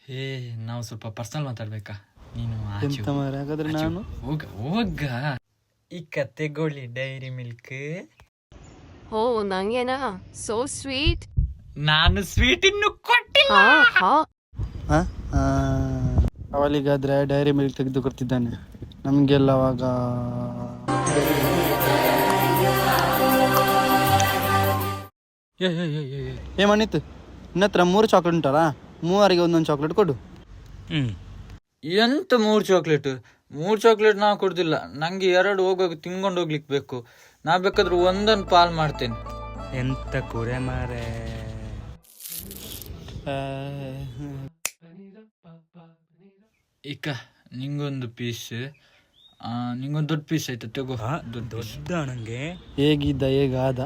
ಹೇ ನಾವು ಸ್ವಲ್ಪ ಪರ್ಸನಲ್ ಮಾತಾಡ್ಬೇಕಾ? ನೀನು ಎಂತ ಮಾರ್ರೆ, ಹಾಗಾದ್ರೆ ನಾನು ಹೋಗ ಈಗ ತೆಗೊಳ್ಳಿ ಡೈರಿ ಮಿಲ್ಕ್. ಓ ನಂಗೇನಾ ಸೋ ಸ್ವೀಟ್. ನಾನು ಸ್ವೀಟ್ ಇನ್ನು ಕೊಟ್ಟಿಲ್ಲ. ಅವಳಿಗಾದ್ರೆ ಡೈರಿ ಮಿಲ್ಕ್ ತೆಗೆದು ಕೊಡ್ತಿದ್ದಾನೆ, ನಮಗೆಲ್ಲ ಅವಾಗ ಮಣಿತ್ತು. ನಿನ್ನ ಹತ್ರ 3 ಚಾಕ್ಲೇಟ್ ಉಂಟಲ್ಲ, 3 ಒಂದೊಂದು ಚಾಕ್ಲೇಟ್ ಕೊಡು. ಎಂತ 3 ಚಾಕ್ಲೇಟ್? 3 ಚಾಕ್ಲೇಟ್ ನಾ ಕೊಡುದಿಲ್ಲ, ನಂಗೆ 2 ಹೋಗುವಾಗ ತಿನ್ಕೊಂಡು ಹೋಗ್ಲಿಕ್ಕೆ ಬೇಕು. ನಾ ಬೇಕಾದ್ರೆ ಒಂದನ್ನು ಪಾಲ್ ಮಾಡ್ತೇನೆ. ಎಂತ ಕುರೆ ಮಾರೆ. ಈಗ ನಿಂಗೊಂದು ಪೀಸ್, ನಿಂಗೊಂದು ದೊಡ್ಡ ಪೀಸ್ ಆಯ್ತಾ, ತಗೋ. ದೊಡ್ಡ ನಂಗೆ ಹೇಗಿದ್ದ ಹೇಗಾದ